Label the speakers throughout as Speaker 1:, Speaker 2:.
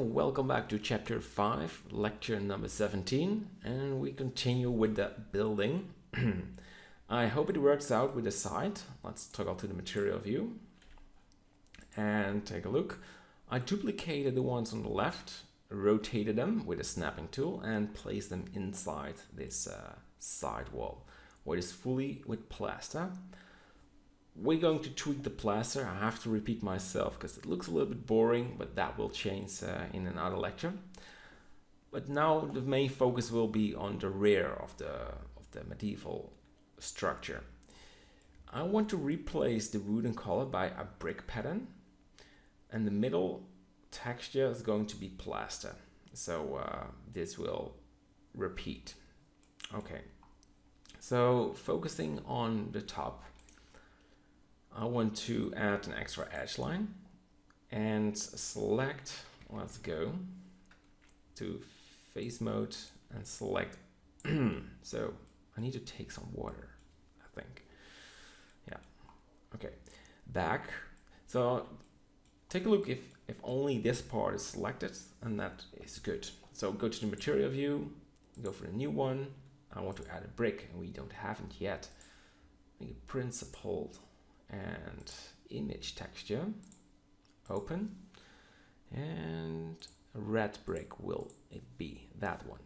Speaker 1: welcome back to chapter 5, lecture number 17, and we continue with the building. I hope it works out with the site. Let's toggle to the material view and take a look. I duplicated the ones on the left, rotated them with a snapping tool and placed them inside this side wall, where it is fully with plaster. We're going to tweak the plaster. I have to repeat myself because it looks a little bit boring, but that will change in another lecture. But now the main focus will be on the rear of the medieval structure. I want to replace the wooden color by a brick pattern, and the middle texture is going to be plaster. So this will repeat. Okay, so focusing on the top, I want to add an extra edge line and select, let's go to face mode and select, so I need to take some water, I think. Yeah, okay, back. So take a look if only this part is selected, and that is good. So go to the material view, go for the new one. I want to add a brick and we don't have it yet. Make it principled and image texture, open, and a red brick will it be, that one.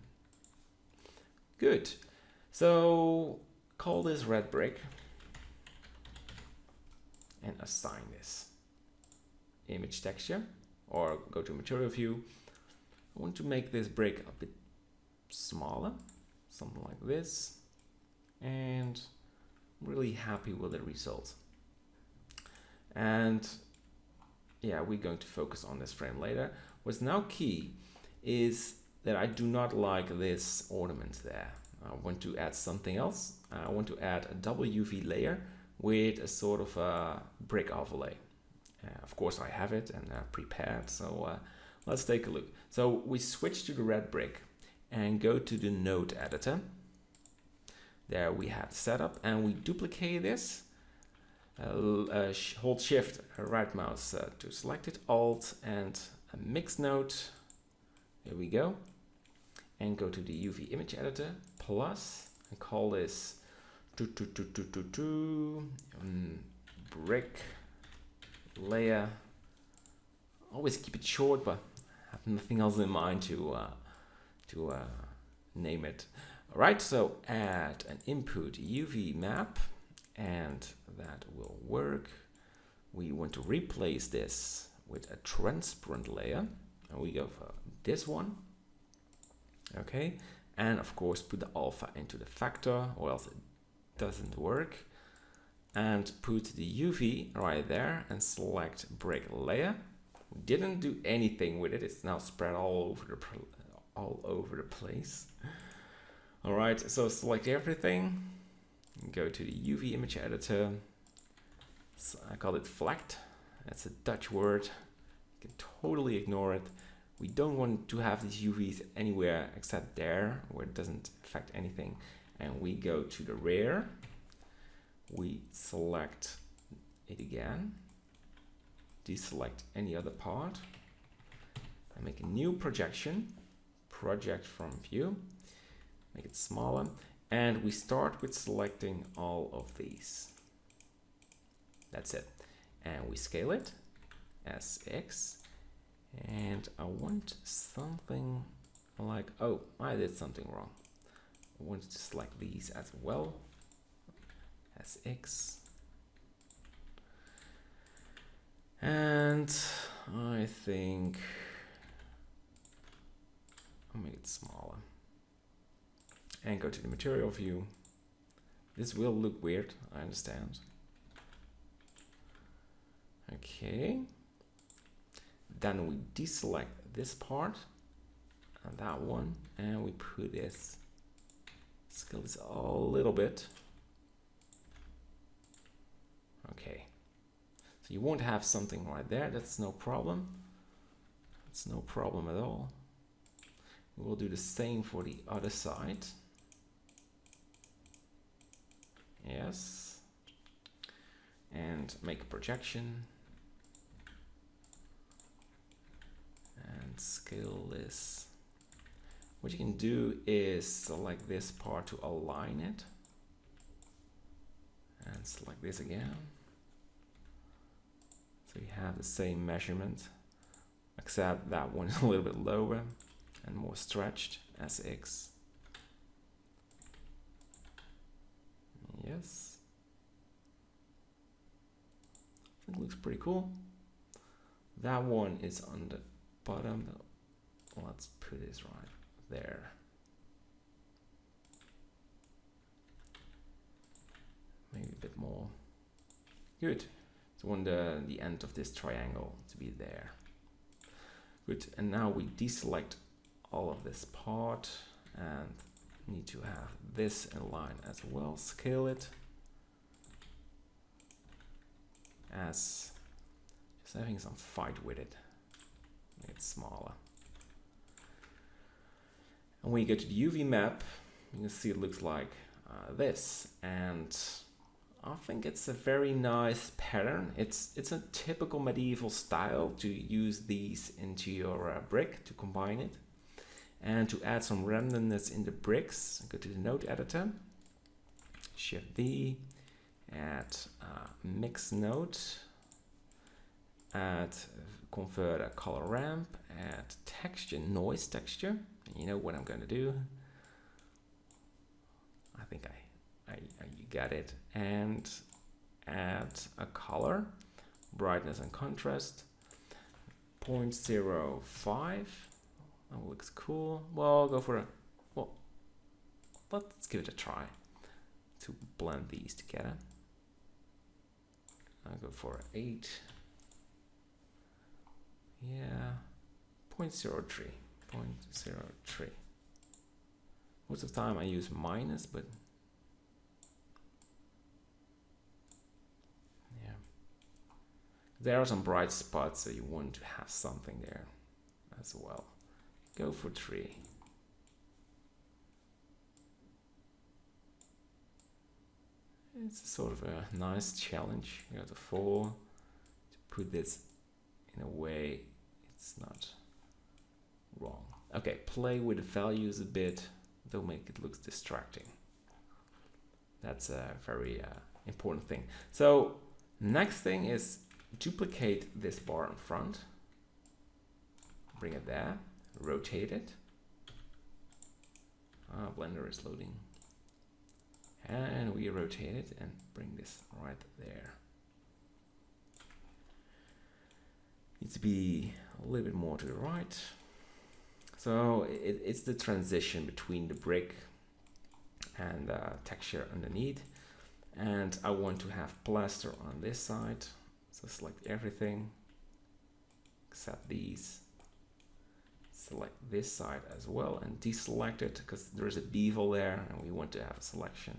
Speaker 1: Good. So call this red brick and assign this image texture, or go to material view. I want to make this brick a bit smaller, something like this, and I'm really happy with the result. And yeah, we're going to focus on this frame later. What's now key is that I do not like this ornament there. I want to add something else. I want to add a double UV layer with a sort of a brick overlay. Of course I have it and prepared, so let's take a look. So we switch to the red brick and go to the node editor. There we have the setup, and we duplicate this. Hold shift right mouse to select it, alt and a mix node. There we go. And go to the UV image editor plus and call this brick layer. Always keep it short, but I have nothing else in mind to name it. All right, so add an input UV map, and that will work. We want to replace this with a transparent layer, and we go for this one. Okay, and of course put the alpha into the factor, or else it doesn't work. And put the UV right there and select brick layer. We didn't do anything with it. It's now spread all over the place. All right, so select everything. Go to the UV image editor. So I call it FLECT. That's a Dutch word. You can totally ignore it. We don't want to have these UVs anywhere except there, where it doesn't affect anything. And we go to the rear. We select it again. Deselect any other part. And make a new projection. Project from view. Make it smaller. And we start with selecting all of these. That's it. And we scale it as X. And I want something like, oh, I did something wrong. I want to select these as well as X. And I think I'll make it smaller. And go to the material view. This will look weird, I understand. Okay. Then we deselect this part and that one, and we put this, scale this a little bit. Okay. So you won't have something right there, that's no problem. That's no problem at all. We will do the same for the other side. Yes. And make a projection. And and scale this. What you can do is select this part to align it. And select this again. So you have the same measurement, except that one is a little bit lower and more stretched, SX. Yes. It looks pretty cool. That one is on the bottom. Let's put this right there. Maybe a bit more. Good. So I want the end of this triangle to be there. Good. And now we deselect all of this part and need to have this in line as well. Scale it as just having some fight with it. Make it smaller. And when you go to the UV map, you can see it looks like this. And I think it's a very nice pattern. It's a typical medieval style to use these into your brick to combine it. And to add some randomness in the bricks, go to the node editor, Shift V, add mix node, add convert a color ramp, add texture, noise texture. You know what I'm going to do. I think you got it. And add a color, brightness and contrast, 0.05. That looks cool. Well, go for let's give it a try to blend these together. I'll go for 8. Yeah, 0.03. Most of the time I use minus, but yeah, there are some bright spots, so you want to have something there as well. Go for 3. It's sort of a nice challenge. You have to 4 to put this in a way it's not wrong. Okay, play with the values a bit. Don't make it look distracting. That's a very important thing. So next thing is duplicate this bar in front. Bring it there. Rotate it. Blender is loading. And we rotate it and bring this right there. Needs to be a little bit more to the right. So it's the transition between the brick and texture underneath. And I want to have plaster on this side. So select everything except these. Select this side as well and deselect it because there's a bevel there and we want to have a selection.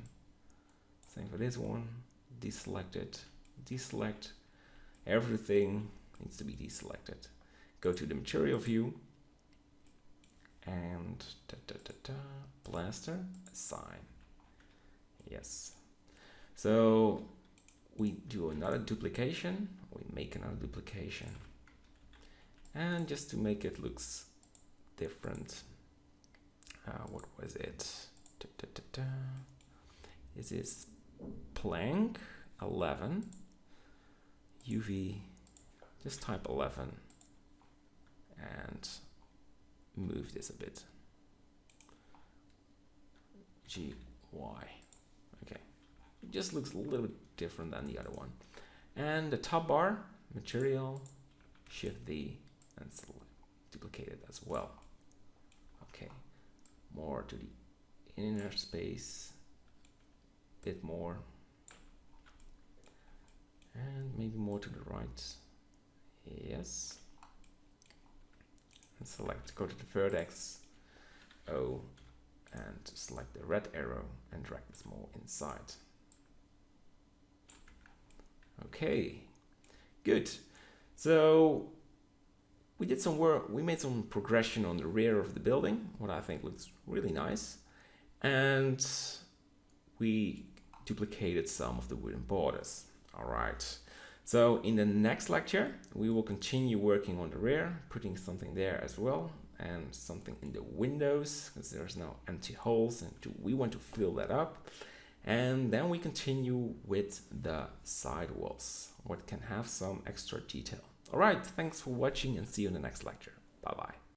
Speaker 1: Same for this one. Deselect it. Deselect. Everything needs to be deselected. Go to the material view and plaster, assign. Yes. So we do another duplication. We make another duplication. And just to make it looks different, what was it? This is plank 11 UV. Just type 11 and move this a bit. GY. Okay, it just looks a little bit different than the other one. And the top bar, material, Shift V, and select, duplicate it as well. Okay, more to the inner space, bit more, and maybe more to the right. Yes. And select, go to the vertex O and select the red arrow and drag this more inside. Okay, good. So we did some work, we made some progression on the rear of the building, what I think looks really nice. And we duplicated some of the wooden borders. All right. So in the next lecture, we will continue working on the rear, putting something there as well, and something in the windows, because there's now empty holes, and we want to fill that up. And then we continue with the side walls, what can have some extra detail. All right, thanks for watching and see you in the next lecture. Bye-bye.